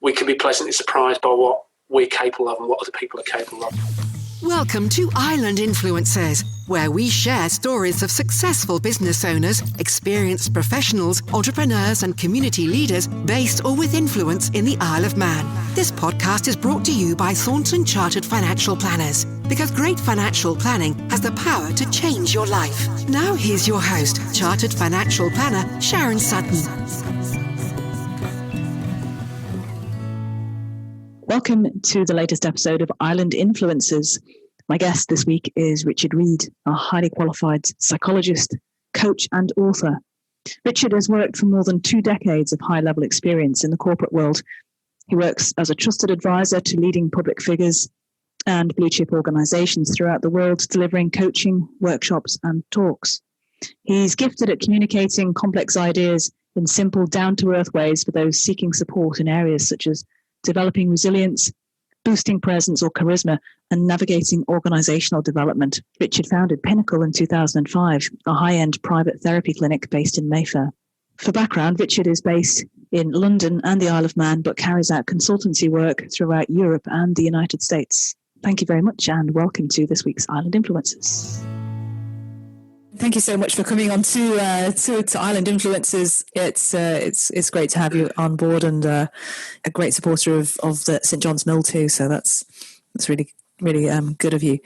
we can be pleasantly surprised by what we're capable of and what other people are capable of. Welcome to Island Influencers, where we share stories of successful business owners, experienced professionals, entrepreneurs and community leaders based or with influence in the Isle of Man. This podcast is brought to you by Thornton Chartered Financial Planners, because great financial planning has the power to change your life. Now here's your host, Chartered Financial Planner Sharon Sutton. Welcome to the latest episode of Island Influencers. My guest this week is Richard Reid, a highly qualified psychologist, coach and author. Richard has worked for more than 2 decades of high-level experience in the corporate world. He works as a trusted advisor to leading public figures and blue-chip organisations throughout the world, delivering coaching, workshops and talks. He's gifted at communicating complex ideas in simple, down-to-earth ways for those seeking support in areas such as developing resilience, boosting presence or charisma, and navigating organisational development. Richard founded Pinnacle in 2005, a high-end private therapy clinic based in Mayfair. For background, Richard is based in London and the Isle of Man, but carries out consultancy work throughout Europe and the United States. Thank you very much, and welcome to this week's Island Influencers. Thank you so much for coming on to Island Influencers. It's great to have you on board, and a great supporter of the St John's Mill too. So that's really good of you.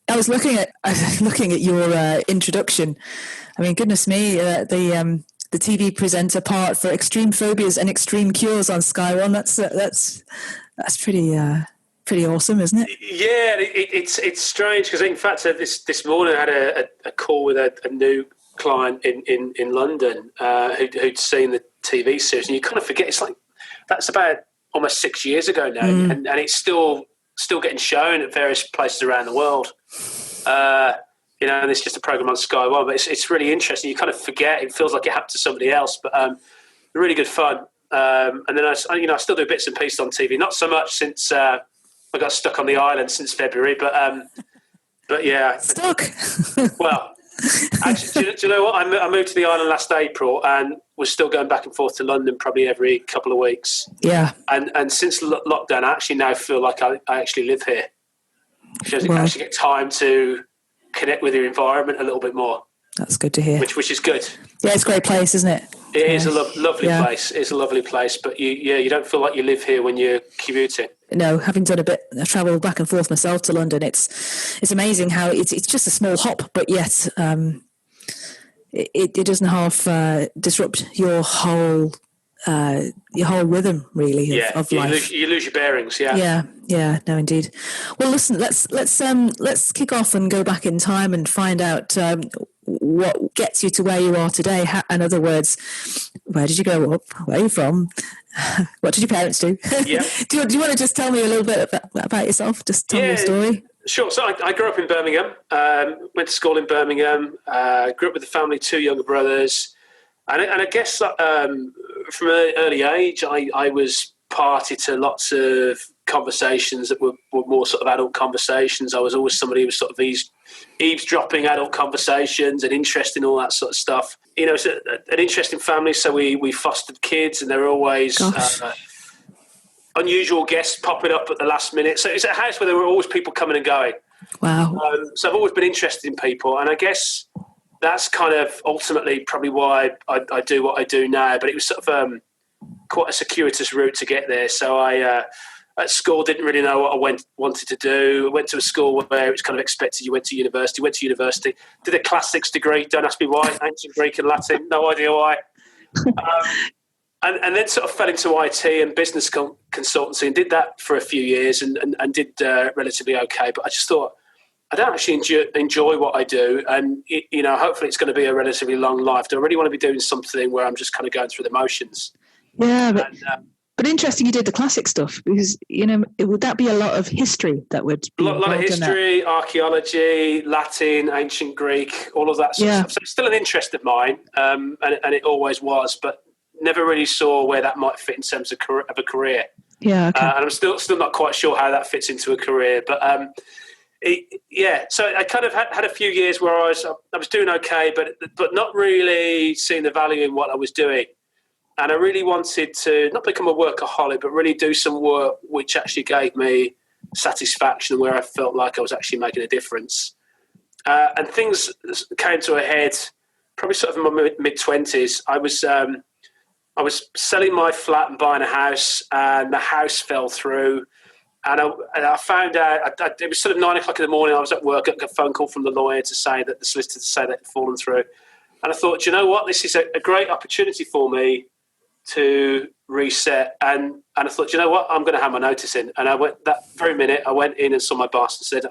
I was looking at your introduction. I mean, goodness me, the TV presenter part for Extreme Phobias and Extreme Cures on Sky One. That's pretty awesome, isn't it? Yeah, it's strange because in fact this morning I had a call with a new client in London who'd seen the TV series, and you kind of forget it's like that's about almost 6 years ago now, and it's still getting shown at various places around the world. And it's just a program on Sky One, but it's really interesting. You kind of forget; it feels like it happened to somebody else, but really good fun. And then I still do bits and pieces on TV, not so much since. I got stuck on the island since February, but yeah. Stuck? Well, actually, do you know what? I moved to the island last April and was still going back and forth to London probably every couple of weeks. Yeah. And since lockdown, I actually now feel like I actually live here. Because you actually get time to connect with your environment a little bit more. That's good to hear. Which is good. Yeah, it's a great place, isn't it? It is a lovely place. It's a lovely place, but you don't feel like you live here when you're commuting. No, having done a bit of travel back and forth myself to London, it's amazing how it's just a small hop, but yet it doesn't half disrupt your whole rhythm really of life. You lose your bearings. Yeah. No, indeed. Well, listen, let's kick off and go back in time and find out what gets you to where you are today. In other words, where did you grow up? Where are you from? What did your parents do? Yeah. do you want to just tell me a little bit about yourself? Just tell me your story. Sure. So I grew up in Birmingham, went to school in Birmingham, grew up with a family, 2 younger brothers. And I guess from an early age, I was party to lots of conversations that were more sort of adult conversations. I was always somebody who was sort of eavesdropping adult conversations and interested in all that sort of stuff. It's an interesting family, so we fostered kids, and there were always unusual guests popping up at the last minute. So it's a house where there were always people coming and going. Wow. So I've always been interested in people, and I guess that's kind of ultimately probably why I do what I do now. But it was sort of quite a circuitous route to get there. So I at school didn't really know what I wanted to do. I went to a school where it was kind of expected you went to university, did a classics degree, don't ask me why, ancient Greek and Latin, no idea why. And then sort of fell into IT and business consultancy and did that for a few years and did relatively okay. But I just thought, I don't actually enjoy what I do, and hopefully it's going to be a relatively long life. Do I really want to be doing something where I'm just kind of going through the motions? Yeah, but interesting you did the classic stuff, because would that be a lot of history that would be a lot of history, archaeology, Latin, ancient Greek, all of that sort of stuff. So it's still an interest of mine, and it always was, but never really saw where that might fit in terms of a career. Yeah, okay. And I'm still not quite sure how that fits into a career, but. So I kind of had a few years where I was doing okay, but not really seeing the value in what I was doing. And I really wanted to not become a workaholic, but really do some work which actually gave me satisfaction, where I felt like I was actually making a difference. And things came to a head probably sort of in my mid-20s. I was selling my flat and buying a house, and the house fell through. And I found out, it was sort of 9 o'clock in the morning. I was at work, I got a phone call from the lawyer to say that the solicitor to say that it had fallen through. And I thought, do you know what? This is a great opportunity for me to reset. And I thought, do you know what? I'm going to have my notice in. And I went that very minute, I went in and saw my boss and said,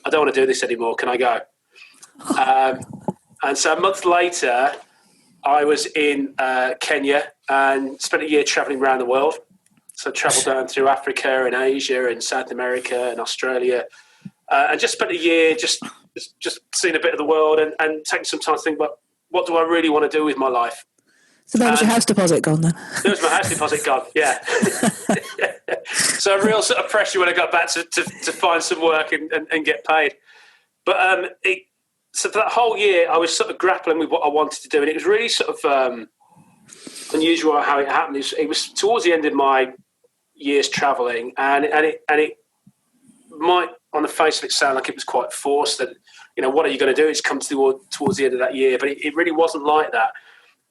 I don't want to do this anymore. Can I go? And so a month later, I was in Kenya and spent a year traveling around the world. So I travelled down through Africa and Asia and South America and Australia, and just spent a year just seeing a bit of the world and taking some time to think about what do I really want to do with my life. So that was your house deposit gone then? There was my house deposit gone, yeah. So a real sort of pressure when I got back to find some work and get paid. But so for that whole year, I was sort of grappling with what I wanted to do, and it was really sort of unusual how it happened. It was towards the end of my years travelling, and it might, on the face of it, sound like it was quite forced. That, you know, what are you going to do? It's come towards the end of that year, but it really wasn't like that.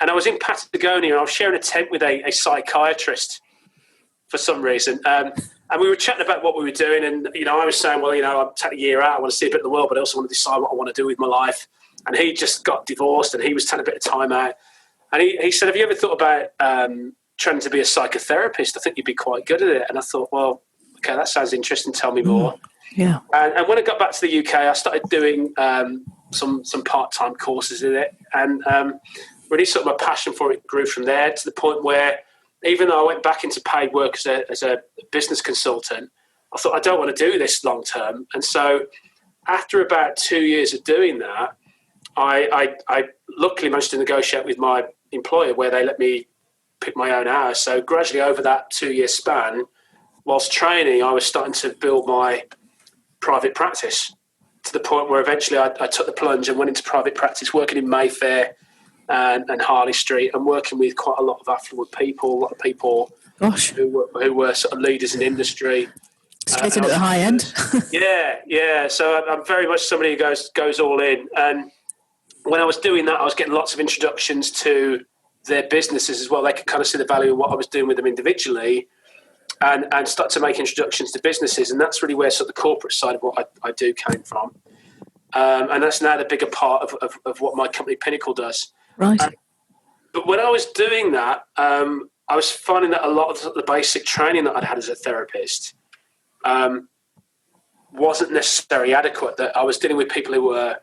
And I was in Patagonia, and I was sharing a tent with a psychiatrist for some reason. And we were chatting about what we were doing. And, you know, I was saying, well, you know, I'm taking a year out. I want to see a bit of the world, but I also want to decide what I want to do with my life. And he just got divorced, and he was taking a bit of time out. And he said, have you ever thought about trying to be a psychotherapist? I think you'd be quite good at it. And I thought, well, okay, that sounds interesting. Tell me more. Yeah. And when I got back to the UK, I started doing some part-time courses in it. And really sort of my passion for it grew from there, to the point where even though I went back into paid work as a business consultant, I thought, I don't want to do this long term. And so after about 2 years of doing that, I luckily managed to negotiate with my employer where they let me pick my own hours. So gradually over that 2-year span, whilst training, I was starting to build my private practice, to the point where eventually I took the plunge and went into private practice, working in Mayfair and Harley Street, and working with quite a lot of affluent people, a lot of people who were sort of leaders in industry. Straight in at the high end. Yeah. So I'm very much somebody who goes all in. And when I was doing that, I was getting lots of introductions to their businesses as well. They could kind of see the value of what I was doing with them individually, and start to make introductions to businesses. And that's really where sort of the corporate side of what I do came from. And that's now the bigger part of what my company Pinnacle does. Right. But when I was doing that, I was finding that a lot of the basic training that I'd had as a therapist wasn't necessarily adequate. That I was dealing with people who were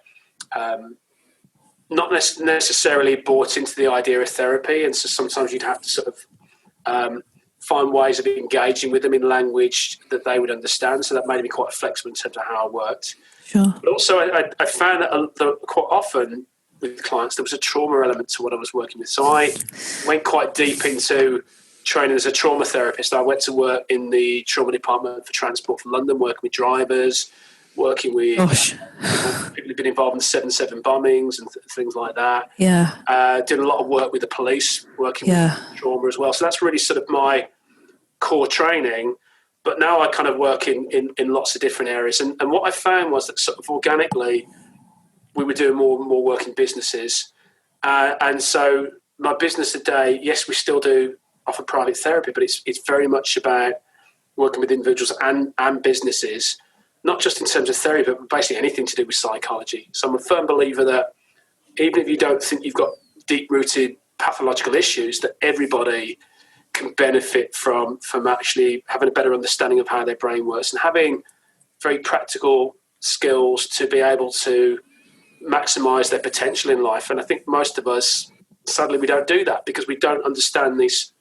not necessarily bought into the idea of therapy, and so sometimes you'd have to sort of find ways of engaging with them in language that they would understand. So that made me quite flexible in terms of how I worked. Sure. But also I found that quite often with clients there was a trauma element to what I was working with. So I went quite deep into training as a trauma therapist. I went to work in the trauma department for Transport for London, working with drivers, working with people who've been involved in the 7/7 bombings and things like that. Yeah. Did a lot of work with the police, working with trauma as well. So that's really sort of my core training. But now I kind of work in lots of different areas. And what I found was that sort of organically we were doing more and more work in businesses. And so my business today, yes, we still do offer private therapy, but it's very much about working with individuals and businesses, not just in terms of therapy, but basically anything to do with psychology. So I'm a firm believer that even if you don't think you've got deep-rooted pathological issues, that everybody can benefit from actually having a better understanding of how their brain works and having very practical skills to be able to maximize their potential in life. And I think most of us, sadly, we don't do that because we don't understand these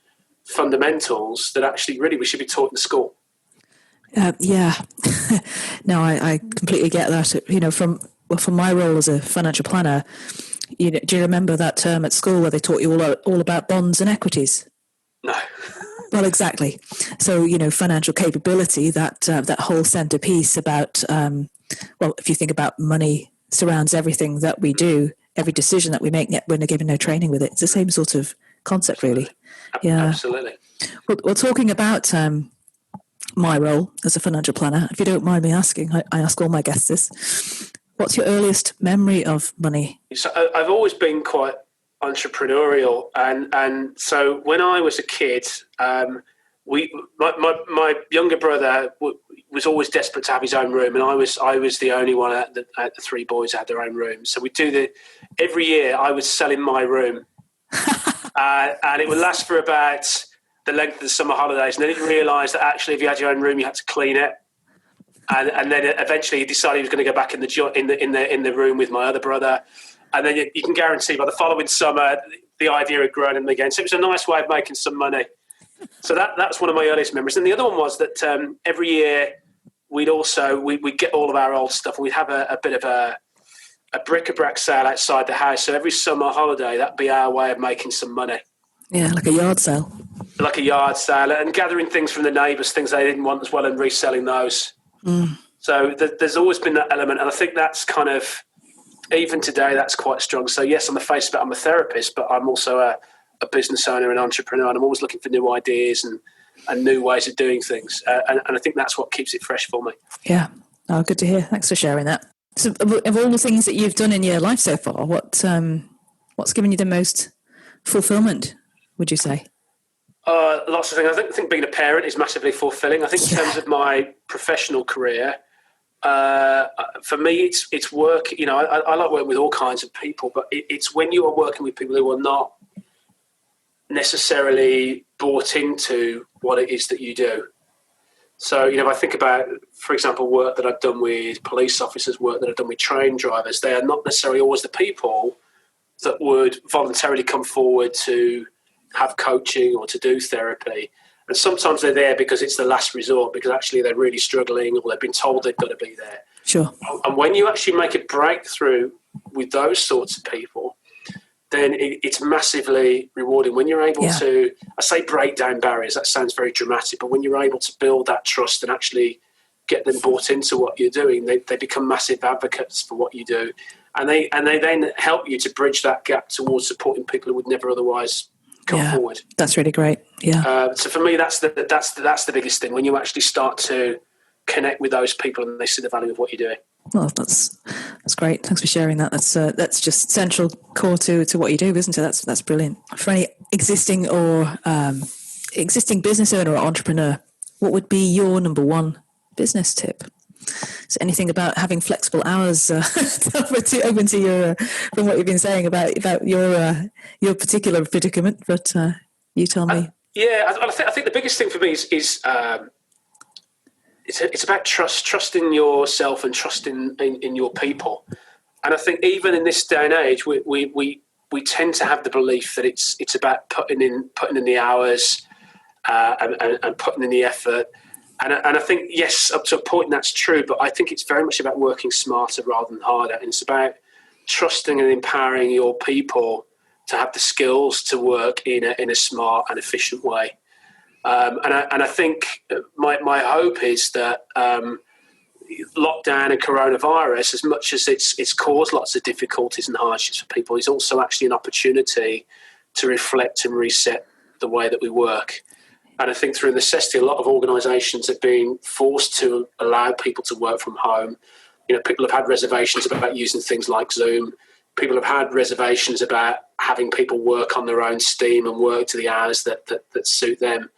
fundamentals that actually really we should be taught in school. Yeah. No, I completely get that. You know, from my role as a financial planner, you know, do you remember that term at school where they taught you all about bonds and equities? No. Well, exactly. So, you know, financial capability, that whole centerpiece about, well, if you think about money surrounds everything that we do, every decision that we make, yet we're given no training with it. It's the same sort of concept, really. Yeah. Absolutely. Well, talking about my role as a financial planner, if you don't mind me asking, I ask all my guests this. What's your earliest memory of money? So I've always been quite entrepreneurial, and so when I was a kid, my younger brother was always desperate to have his own room, and I was the only one at the three boys had their own room. So we do every year. I was selling my room, and it would last for about the length of the summer holidays, and then he realised that actually, if you had your own room, you had to clean it. And then eventually he decided he was going to go back in the room with my other brother, and then you can guarantee by the following summer the idea had grown in them again. So it was a nice way of making some money. So that's one of my earliest memories. And the other one was that every year we'd get all of our old stuff, and we'd have a bit of a bric-a-brac sale outside the house. So every summer holiday, that'd be our way of making some money. Yeah, like a yard sale. Like a yard sale, and gathering things from the neighbours, things they didn't want as well, and reselling those. So there's always been that element, and I think that's kind of, even today, that's quite strong. So yes, on the face of it, I'm a therapist, but I'm also a business owner and entrepreneur, and I'm always looking for new ideas and new ways of doing things, and I think that's what keeps it fresh for me. Yeah, good to hear. Thanks for sharing that. So of all the things that you've done in your life so far, what's given you the most fulfillment, would you say? Lots of things. I think being a parent is massively fulfilling. I think in terms of my professional career, for me, it's work. I like working with all kinds of people, but it's when you are working with people who are not necessarily bought into what it is that you do. So, if I think about, for example, work that I've done with police officers, work that I've done with train drivers, they are not necessarily always the people that would voluntarily come forward to have coaching or to do therapy. And sometimes they're there because it's the last resort, because actually they're really struggling, or they've been told they've got to be there. Sure. And when you actually make a breakthrough with those sorts of people, then it's massively rewarding. When you're able to, I say break down barriers, that sounds very dramatic, but when you're able to build that trust and actually get them bought into what you're doing, they become massive advocates for what you do. And they then help you to bridge that gap towards supporting people who would never otherwise come forward. That's really great. Yeah. So for me, that's the biggest thing, when you actually start to connect with those people and they see the value of what you're doing. Well, that's great. Thanks for sharing that. That's just central core to what you do, isn't it? That's brilliant. For any existing business owner or entrepreneur, what would be your number one business tip? Is anything about having flexible hours open to your, from what you've been saying about your particular predicament? But you tell me. I think the biggest thing for me is it's about trusting yourself and trusting in your people. And I think even in this day and age, we tend to have the belief that it's about putting in the hours and putting in the effort. And I think, yes, up to a point that's true, but I think it's very much about working smarter rather than harder. And it's about trusting and empowering your people to have the skills to work in a smart and efficient way. And I think my hope is that lockdown and coronavirus, as much as it's caused lots of difficulties and hardships for people, is also actually an opportunity to reflect and reset the way that we work. And I think through necessity, a lot of organisations are being forced to allow people to work from home. People have had reservations about using things like Zoom. People have had reservations about having people work on their own steam and work to the hours that suit them.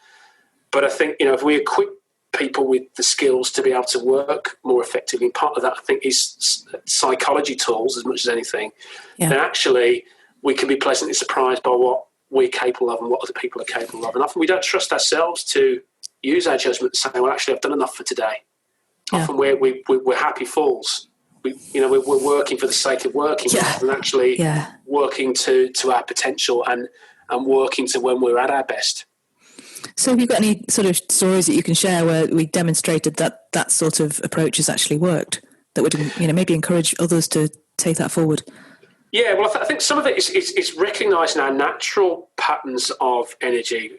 But I think, if we equip people with the skills to be able to work more effectively, and part of that, I think, is psychology tools as much as anything, then actually we can be pleasantly surprised by what we're capable of and what other people are capable of. And often we don't trust ourselves to use our judgment and say, well, actually, I've done enough for today. Yeah. Often we're happy fools. We're working for the sake of working rather than actually working to our potential and working to when we're at our best. So have you got any sort of stories that you can share where we demonstrated that sort of approach has actually worked, that would maybe encourage others to take that forward? Yeah, well, I think some of it is recognising our natural patterns of energy.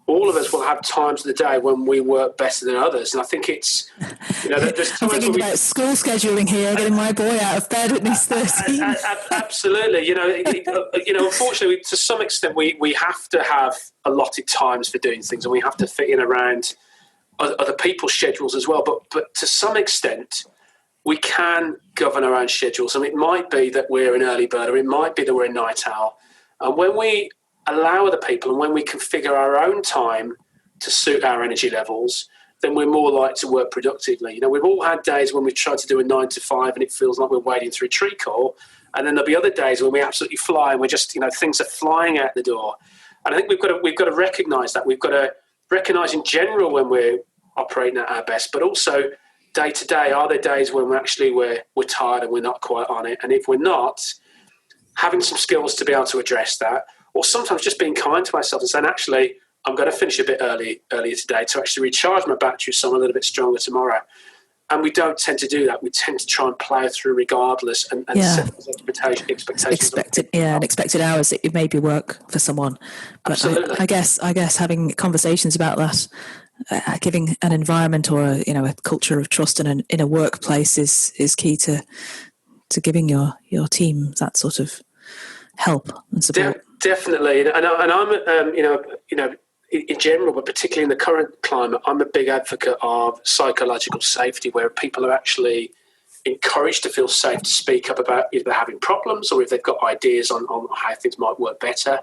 all of us will have times of the day when we work better than others. And I think it's, there's times I'm thinking when about school scheduling here, getting my boy out of bed when he's 13. Absolutely. Unfortunately, to some extent, we have to have allotted times for doing things, and we have to fit in around other people's schedules as well. But to some extent, we can govern our own schedules. And it might be that we're an early bird, or it might be that we're a night owl. And when we allow other people, and when we configure our own time to suit our energy levels, then we're more likely to work productively. We've all had days when we've tried to do a 9 to 5 and it feels like we're wading through treacle. And then there'll be other days when we absolutely fly and we're just, things are flying out the door. And I think we've got to recognise that. We've got to recognise in general when we're operating at our best, but also day to day, are there days when we're tired and we're not quite on it? And if we're not, having some skills to be able to address that, or sometimes just being kind to ourselves and saying, actually, I'm going to finish a bit earlier today to actually recharge my battery so I'm a little bit stronger tomorrow. And we don't tend to do that. We tend to try and plough through regardless and set those expectations. Expected hours that you maybe work for someone. But absolutely. I guess having conversations about that, giving an environment or a culture of trust in a workplace is key to giving your team that sort of help and support. Definitely, and I'm in general, but particularly in the current climate, I'm a big advocate of psychological safety, where people are actually encouraged to feel safe to speak up about if they're having problems or if they've got ideas on how things might work better,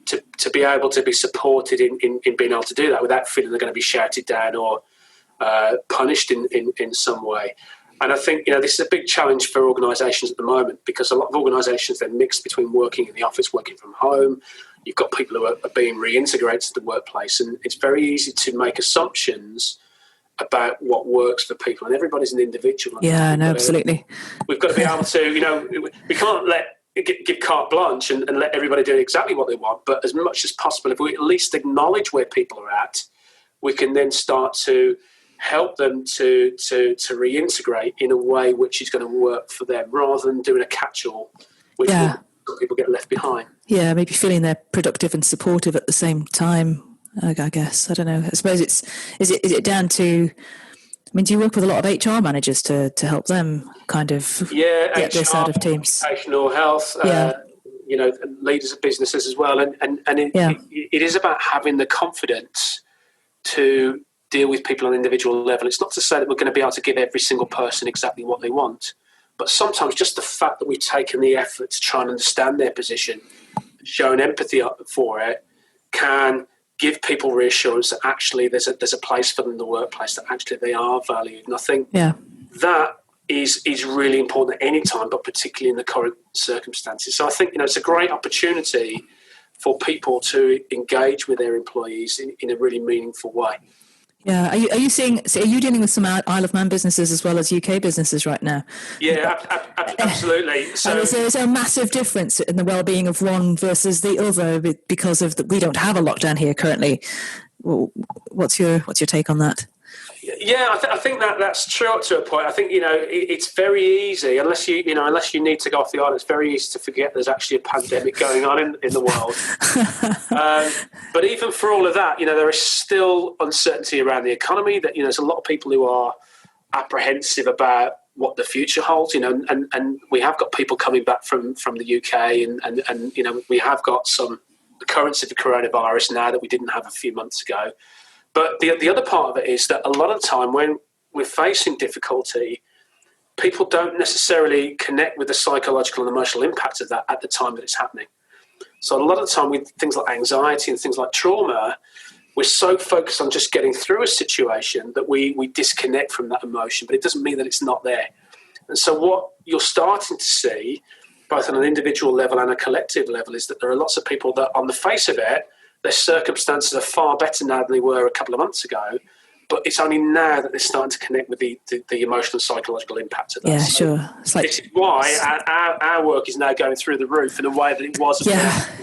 to be able to be supported in being able to do that without feeling they're going to be shouted down or punished in some way. And I think, this is a big challenge for organisations at the moment, because a lot of organisations then mix between working in the office, working from home. You've got people who are being reintegrated to the workplace, and it's very easy to make assumptions about what works for people, and everybody's an individual. Yeah, no, absolutely. We've got to be able to, we can't give carte blanche and let everybody do exactly what they want, but as much as possible, if we at least acknowledge where people are at, we can then start to help them to reintegrate in a way which is going to work for them, rather than doing a catch-all, which people get left behind. Yeah, maybe feeling they're productive and supportive at the same time. I guess, I don't know. I suppose is it down to? I mean, do you work with a lot of HR managers to help them kind of get this out of teams? Occupational health, leaders of businesses as well, and it is about having the confidence to deal with people on an individual level. It's not to say that we're going to be able to give every single person exactly what they want, but sometimes just the fact that we've taken the effort to try and understand their position, show an empathy for it, can give people reassurance that actually there's a place for them in the workplace, that actually they are valued. And I think that is really important at any time, but particularly in the current circumstances. So I think it's a great opportunity for people to engage with their employees in a really meaningful way. Yeah, are you seeing? So are you dealing with some Isle of Man businesses as well as UK businesses right now? Yeah, absolutely. So is there a massive difference in the well-being of one versus the other because of we don't have a lockdown here currently? What's your take on that? Yeah, I think that's true up to a point. I think it's very easy unless you need to go off the island. It's very easy to forget there's actually a pandemic going on in the world. But even for all of that, there is still uncertainty around the economy. That there's a lot of people who are apprehensive about what the future holds. And we have got people coming back from the UK, and we have got some occurrence of the coronavirus now that we didn't have a few months ago. But the other part of it is that a lot of the time when we're facing difficulty, people don't necessarily connect with the psychological and emotional impact of that at the time that it's happening. So a lot of the time with things like anxiety and things like trauma, we're so focused on just getting through a situation that we disconnect from that emotion, but it doesn't mean that it's not there. And so what you're starting to see, both on an individual level and a collective level, is that there are lots of people that on the face of it, their circumstances are far better now than they were a couple of months ago, but it's only now that they're starting to connect with the emotional and psychological impact of that. Yeah, sure. It's like, this is why our work is now going through the roof in a way that it wasn't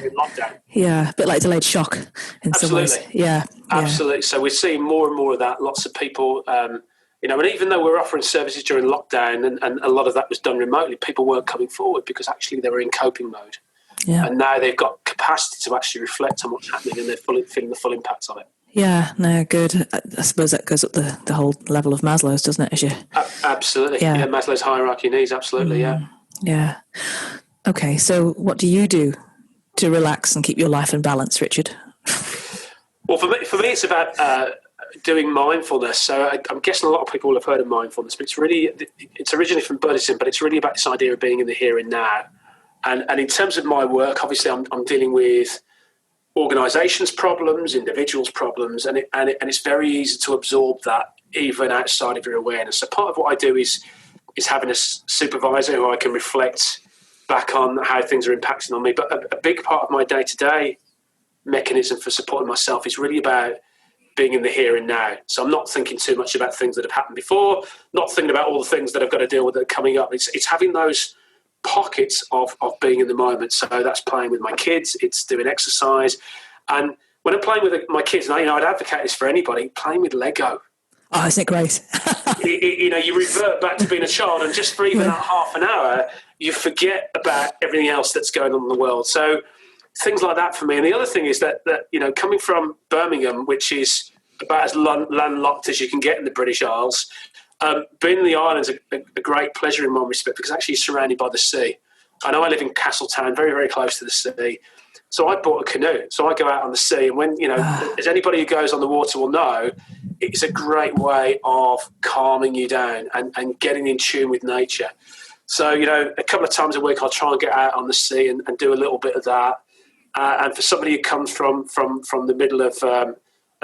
in lockdown. Yeah, a bit like delayed shock in some ways. Yeah. Absolutely. So we're seeing more and more of that. Lots of people, and even though we're offering services during lockdown and a lot of that was done remotely, people weren't coming forward because actually they were in coping mode. Yeah. And now they've got capacity to actually reflect on what's happening and they're feeling the full impact of it. Yeah, no, good. I suppose that goes up the whole level of Maslow's, doesn't it? As you, Absolutely. Yeah, Maslow's hierarchy of needs. Absolutely. Yeah. Okay, so what do you do to relax and keep your life in balance, Richard? Well, for me, it's about doing mindfulness. So I'm guessing a lot of people will have heard of mindfulness, but it's originally from Buddhism, but it's really about this idea of being in the here and now. And in terms of my work, obviously, I'm dealing with organisations' problems, individuals' problems, and it's very easy to absorb that even outside of your awareness. So part of what I do is having a supervisor who I can reflect back on how things are impacting on me. But a big part of my day-to-day mechanism for supporting myself is really about being in the here and now. So I'm not thinking too much about things that have happened before, not thinking about all the things that I've got to deal with that are coming up. It's having those pockets of being in the moment. So that's playing with my kids, it's doing exercise. And when I'm playing with my kids, and I'd advocate this for anybody, playing with Lego. Oh, isn't it great? You revert back to being a child, and just for even that half an hour, you forget about everything else that's going on in the world. So things like that for me. And the other thing is that coming from Birmingham, which is about as landlocked as you can get in the British Isles, being in the islands is a great pleasure in one respect, because actually you're surrounded by the sea. I know I live in Castletown, very, very close to the sea. So I bought a canoe. So I go out on the sea, and when, as anybody who goes on the water will know, it's a great way of calming you down and getting in tune with nature. So, a couple of times a week I'll try and get out on the sea and do a little bit of that. And for somebody who comes from the middle of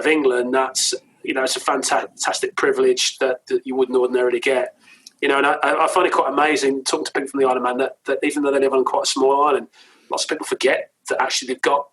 England, that's, it's a fantastic privilege that you wouldn't ordinarily get. And I find it quite amazing talking to people from the Isle of Man that even though they live on quite a small island, lots of people forget that actually they've got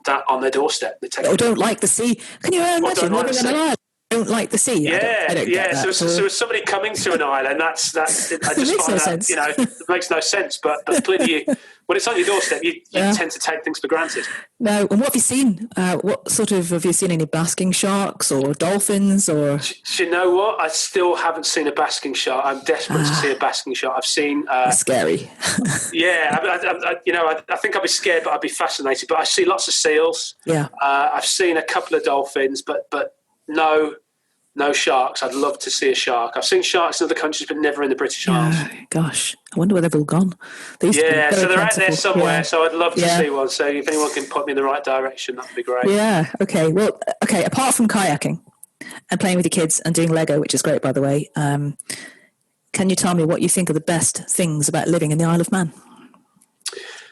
that on their doorstep. They don't like the sea. Can you imagine living on an island? Don't like the sea. Yeah, I don't get that. So as somebody coming to an island, I just find that it makes no sense. But clearly, when it's on your doorstep, you tend to take things for granted. No, and what have you seen? What sort of have you seen? Any basking sharks or dolphins? Or do you know what? I still haven't seen a basking shark. I'm desperate to see a basking shark. I've seen. Scary. Yeah, I think I'd be scared, but I'd be fascinated. But I see lots of seals. Yeah. I've seen a couple of dolphins, but no sharks. I'd love to see a shark. I've seen sharks in other countries, but never in the British Isles. Gosh, I wonder where they've all gone. So they're out there somewhere. Yeah. So I'd love to see one. So if anyone can put me in the right direction, that'd be great. Yeah. Okay. Well, apart from kayaking and playing with your kids and doing Lego, which is great, by the way, can you tell me what you think are the best things about living in the Isle of Man?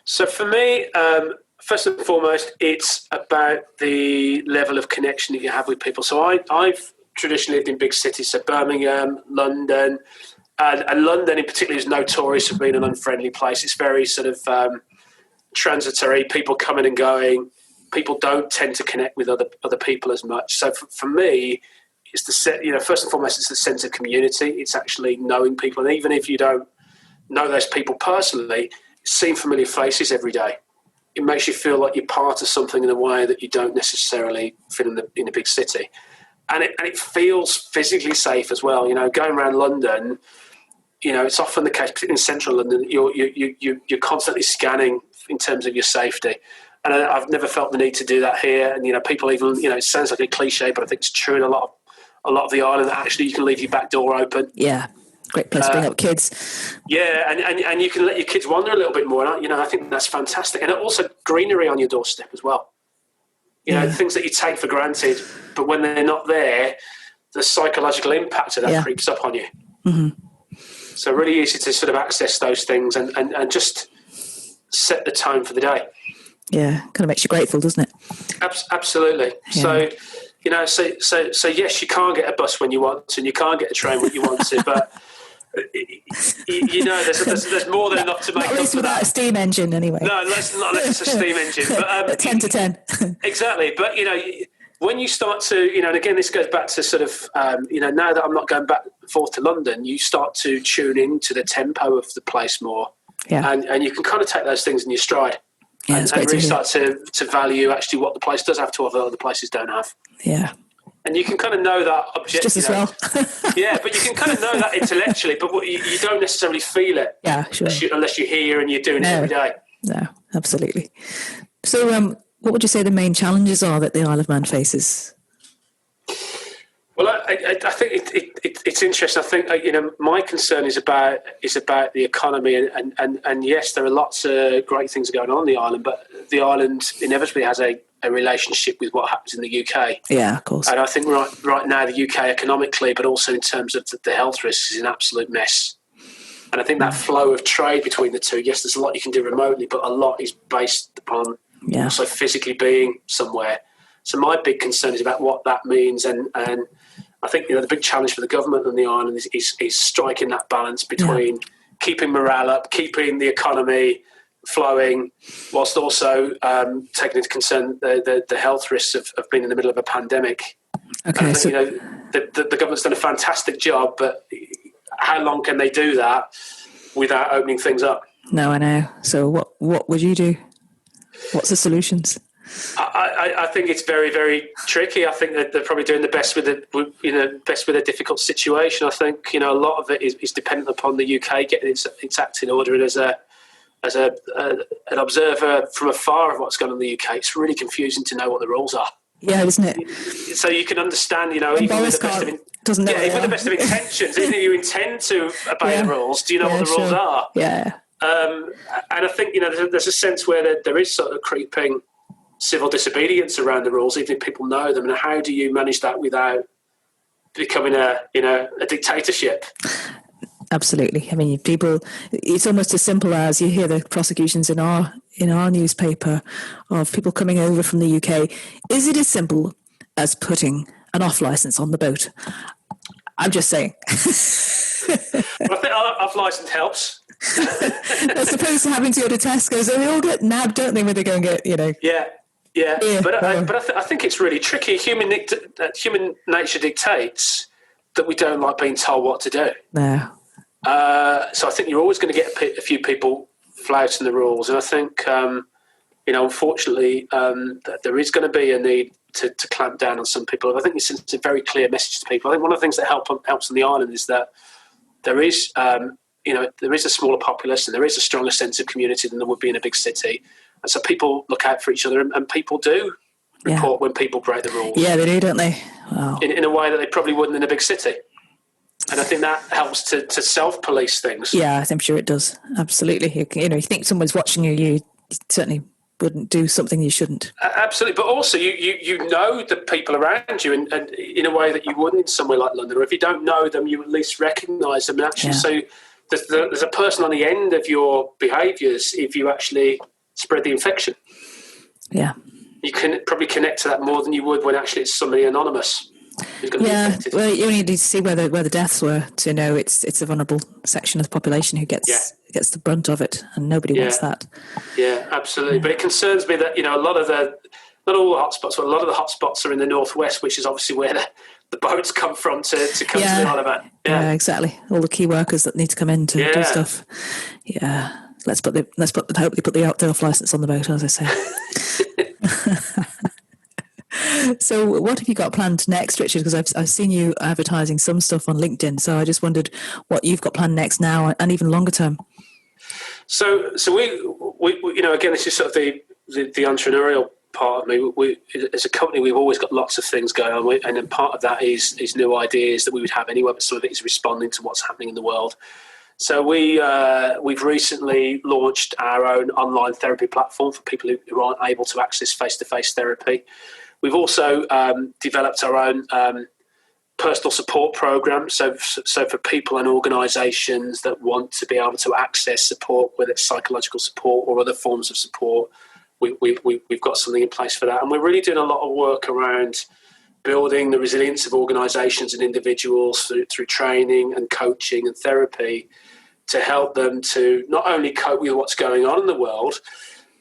So for me, first and foremost, it's about the level of connection that you have with people. So I've traditionally lived in big cities, so Birmingham, London, and London in particular is notorious for being an unfriendly place. It's very sort of transitory, people coming and going. People don't tend to connect with other people as much. So for me, it's first and foremost, it's the sense of community. It's actually knowing people, and even if you don't know those people personally, seeing familiar faces every day. It makes you feel like you're part of something in a way that you don't necessarily feel in a big city. And it feels physically safe as well. Going around London, it's often the case, particularly in central London, you're constantly scanning in terms of your safety. And I've never felt the need to do that here. And, people even, it sounds like a cliche, but I think it's true in a lot of the island that actually you can leave your back door open. Yeah. Great place to bring up kids. Yeah, and you can let your kids wander a little bit more. And, I think that's fantastic. And also greenery on your doorstep as well. Things that you take for granted, but when they're not there, the psychological impact of that creeps up on you. Mm-hmm. So really easy to sort of access those things and just set the tone for the day. Yeah, kind of makes you grateful, doesn't it? Absolutely. Yeah. So yes, you can't get a bus when you want to, and you can't get a train when you want to, but there's more than enough to make at least without a steam engine, anyway. No, not unless it's a steam engine. But 10 to 10. Exactly. But when you start to, and again, this goes back to sort of, now that I'm not going back and forth to London, you start to tune into the tempo of the place more, and you can kind of take those things in your stride. Yeah, and really start to value actually what the place does have to offer that other places don't have. Yeah. And you can kind of know that just as well. Yeah, but you can kind of know that intellectually, but you don't necessarily feel it. Yeah, sure. Unless you're here and you're doing it every day. No, absolutely. So what would you say the main challenges are that the Isle of Man faces? Well, I think it's interesting. I think my concern is about the economy, and yes, there are lots of great things going on the island, but the island inevitably has a relationship with what happens in the UK. Yeah, of course. And I think right now the UK economically, but also in terms of the health risks, is an absolute mess. And I think that flow of trade between the two, yes, there's a lot you can do remotely, but a lot is based upon also physically being somewhere. So my big concern is about what that means, and I think the big challenge for the government on the island is striking that balance between keeping morale up, keeping the economy flowing, whilst also taking into concern the health risks of being in the middle of a pandemic. Okay, I think, the government's done a fantastic job, but how long can they do that without opening things up? No, I know. So what would you do? What's the solutions? I think it's very, very tricky. I think that they're probably doing the best with a difficult situation. I think a lot of it is dependent upon the UK getting its act in order. And as an observer from afar of what's going on in the UK, it's really confusing to know what the rules are. Yeah, isn't it? So you can understand, even with the best of intentions, even if you intend to obey the rules, do you know what the rules are? Yeah. And I think there's a sense where there is sort of creeping civil disobedience around the rules, even if people know them. And how do you manage that without becoming a dictatorship? Absolutely. I mean, people. It's almost as simple as you hear the prosecutions in our newspaper of people coming over from the UK. Is it as simple as putting an off license on the boat? I'm just saying. Well, I think off license helps. As opposed to having to go to Tesco's, they all get nabbed, don't they, when they go and get, Yeah. But I think it's really tricky. Human nature dictates that we don't like being told what to do. No. So I think you're always going to get a few people flouting the rules, and I think unfortunately that there is going to be a need to clamp down on some people. And I think it's a very clear message to people. I think one of the things that helps on the island is that there is a smaller populace and there is a stronger sense of community than there would be in a big city. And so people look out for each other, and people do report when people break the rules. Yeah, they do, don't they? Wow. In a way that they probably wouldn't in a big city. And I think that helps to self-police things. Yeah, I'm sure it does. Absolutely. You think someone's watching you certainly wouldn't do something you shouldn't. Absolutely. But also you know the people around you and in a way that you wouldn't in somewhere like London. Or if you don't know them, you at least recognise them. And actually, so there's a person on the end of your behaviours if you actually spread the infection. Yeah. You can probably connect to that more than you would when actually it's somebody anonymous. Yeah, well, you only need to see where the deaths were to know it's a vulnerable section of the population who gets the brunt of it, and nobody wants that. Yeah, absolutely. But it concerns me that a lot of not all the hotspots, but a lot of the hotspots are in the northwest, which is obviously where the boats come from to come to the island. Yeah, exactly. All the key workers that need to come in to do stuff. Yeah, hopefully put the off license on the boat, as I say. So what have you got planned next, Richard? Because I've seen you advertising some stuff on LinkedIn, so I just wondered what you've got planned next now and even longer term. So we again, this is sort of the entrepreneurial part of me. We as a company, we've always got lots of things going on, and then part of that is new ideas that we would have anyway, but some of it is responding to what's happening in the world. So we've recently launched our own online therapy platform for people who aren't able to access face-to-face therapy. We've also developed our own personal support program. So for people and organisations that want to be able to access support, whether it's psychological support or other forms of support, we've got something in place for that. And we're really doing a lot of work around building the resilience of organisations and individuals through training and coaching and therapy to help them to not only cope with what's going on in the world,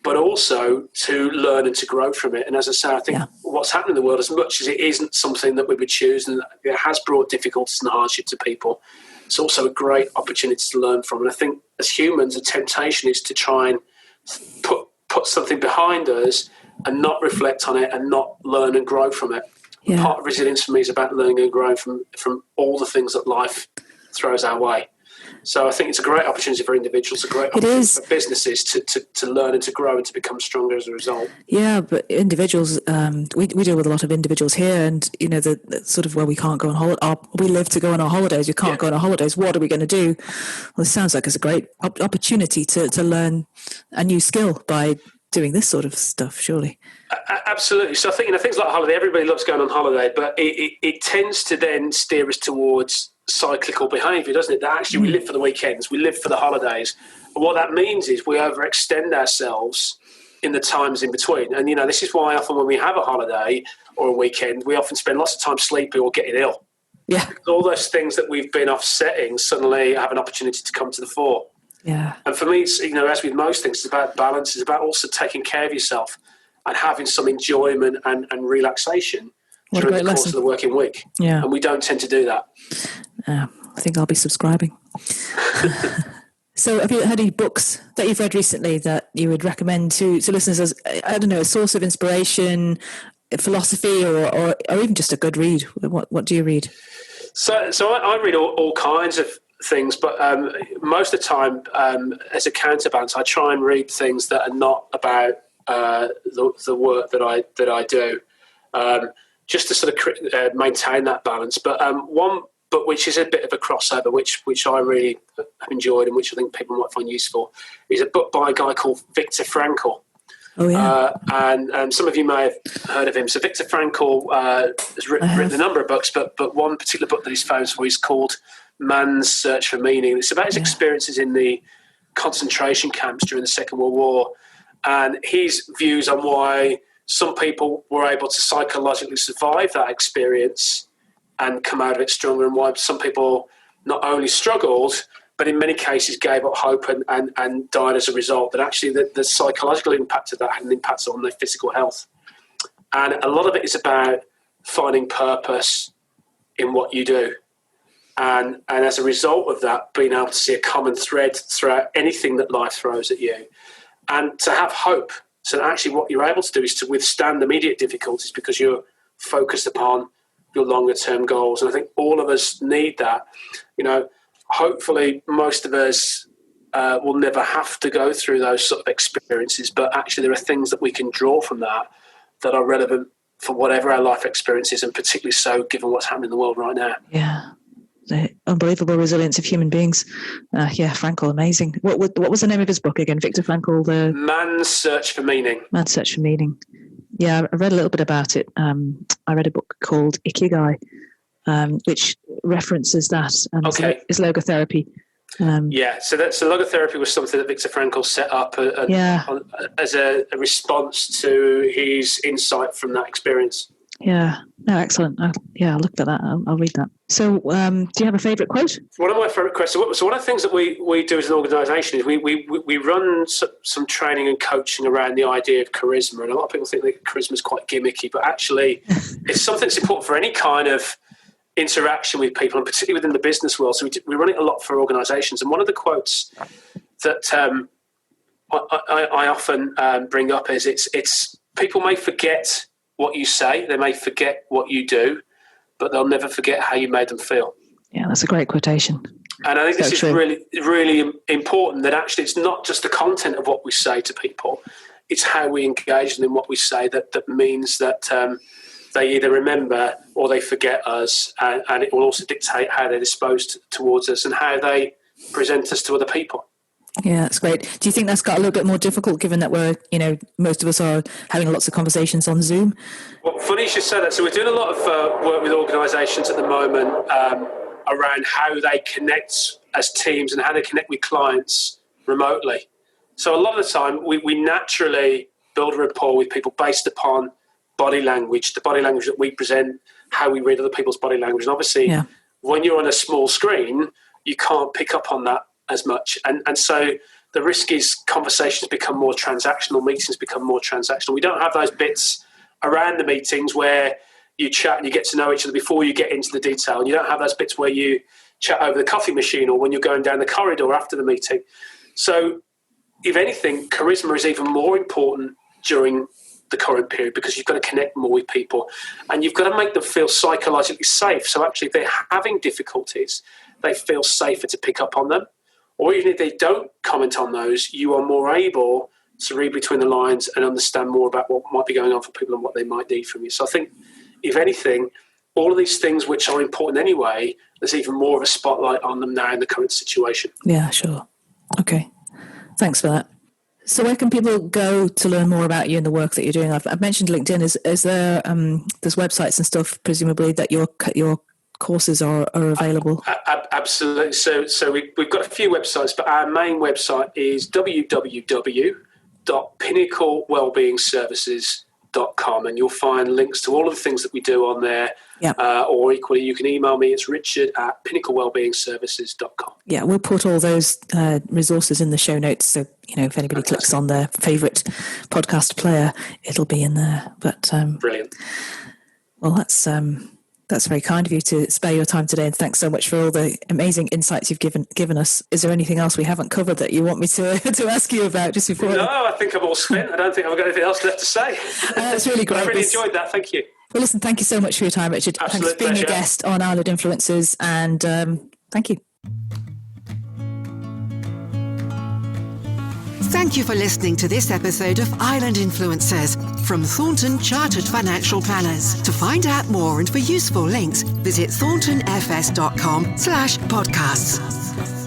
but also to learn and to grow from it. And as I say, I think what's happening in the world, as much as it isn't something that we would choose and it has brought difficulties and hardship to people, it's also a great opportunity to learn from. And I think as humans, the temptation is to try and put something behind us and not reflect on it and not learn and grow from it. Yeah. Part of resilience for me is about learning and growing from all the things that life throws our way. So I think it's a great opportunity for individuals, a great opportunity for businesses to learn and to grow and to become stronger as a result. Yeah, but individuals, we deal with a lot of individuals here, and the sort of, well, we can't go on holiday. We live to go on our holidays. We can't go on our holidays. What are we going to do? Well, it sounds like it's a great opportunity to learn a new skill by doing this sort of stuff, surely. Absolutely. So I think things like holiday. Everybody loves going on holiday, but it tends to then steer us towards cyclical behaviour, doesn't it? That actually we live for the weekends, we live for the holidays. And what that means is we overextend ourselves in the times in between. And, this is why often when we have a holiday or a weekend, we often spend lots of time sleeping or getting ill. Yeah. Because all those things that we've been offsetting suddenly have an opportunity to come to the fore. Yeah. And for me, it's, as with most things, it's about balance. It's about also taking care of yourself and having some enjoyment and relaxation during the course of the working week. Yeah. And we don't tend to do that. I think I'll be subscribing. So have you had any books that you've read recently that you would recommend to listeners as, I don't know, a source of inspiration, philosophy, or even just a good read? What do you read? So I read all kinds of things, but most of the time, as a counterbalance, I try and read things that are not about the work that I do, just to sort of maintain that balance. But one book which is a bit of a crossover, which I really have enjoyed and which I think people might find useful, is a book by a guy called Viktor Frankl. Oh, yeah. And some of you may have heard of him. So Viktor Frankl has written a number of books, but one particular book that he's famous for is called Man's Search for Meaning. It's about his experiences in the concentration camps during the Second World War, and his views on why some people were able to psychologically survive that experience and come out of it stronger, and why some people not only struggled, but in many cases gave up hope and died as a result. That actually the psychological impact of that had an impact on their physical health. And a lot of it is about finding purpose in what you do. And as a result of that, being able to see a common thread throughout anything that life throws at you. And to have hope. So that actually what you're able to do is to withstand immediate difficulties because you're focused upon your longer term goals. And I think all of us need that. Hopefully most of us will never have to go through those sort of experiences, but actually there are things that we can draw from that are relevant for whatever our life experience is, and particularly so given what's happening in the world right now. Yeah. The unbelievable resilience of human beings. Frankl, amazing. What was the name of his book again? Viktor Frankl, the Man's Search for Meaning. Man's Search for Meaning. Yeah, I read a little bit about it. I read a book called Ikigai, which references that. Is logotherapy. So logotherapy was something that Viktor Frankl set up as a response to his insight from that experience. Yeah, no, excellent. I'll look at that. I'll read that. So, do you have a favourite quote? One of my favourite quotes. So one of the things that we do as an organisation is we run some training and coaching around the idea of charisma, and a lot of people think that charisma is quite gimmicky, but actually it's something that's important for any kind of interaction with people, and particularly within the business world. So we run it a lot for organisations, and one of the quotes that I often bring up is it's people may forget what you say, they may forget what you do, but they'll never forget how you made them feel. Yeah, that's a great quotation. And I think this is really, really important, that actually it's not just the content of what we say to people, it's how we engage them in what we say that means that they either remember or they forget us, and it will also dictate how they're disposed towards us and how they present us to other people. Yeah, that's great. Do you think that's got a little bit more difficult given that most of us are having lots of conversations on Zoom? Well, funny you should say that. So we're doing a lot of work with organisations at the moment around how they connect as teams and how they connect with clients remotely. So a lot of the time we naturally build a rapport with people based upon body language, the body language that we present, how we read other people's body language. And obviously when you're on a small screen, you can't pick up on that as much, and so the risk is conversations become more transactional, meetings become more transactional. We don't have those bits around the meetings where you chat and you get to know each other before you get into the detail, and you don't have those bits where you chat over the coffee machine or when you're going down the corridor after the meeting. So if anything, charisma is even more important during the current period, because you've got to connect more with people and you've got to make them feel psychologically safe. So actually, if they're having difficulties, they feel safer to pick up on them. Or even if they don't comment on those, you are more able to read between the lines and understand more about what might be going on for people and what they might need from you. So I think, if anything, all of these things which are important anyway, there's even more of a spotlight on them now in the current situation. Yeah, sure. Okay. Thanks for that. So where can people go to learn more about you and the work that you're doing? I've mentioned LinkedIn. Is there there's websites and stuff, presumably, that your courses are available? Absolutely. So we've got a few websites, but our main website is www.pinnaclewellbeingservices.com, and you'll find links to all of the things that we do on there. Yep. Or equally, you can email me. It's richard@pinnaclewellbeingservices.com. Yeah, we'll put all those resources in the show notes. So, if anybody clicks on their favourite podcast player, it'll be in there. But Brilliant. Well, that's very kind of you to spare your time today, and thanks so much for all the amazing insights you've given us. Is there anything else we haven't covered that you want me to ask you about just before? No, I think I'm all spent. I don't think I've got anything else left to say. That's really great. I really enjoyed that. Thank you. Well, listen, thank you so much for your time, Richard. Absolute Thanks for being pleasure. a guest on Island Influencers, and thank you. Thank you for listening to this episode of Island Influencers from Thornton Chartered Financial Planners. To find out more and for useful links, visit thorntonfs.com/podcasts.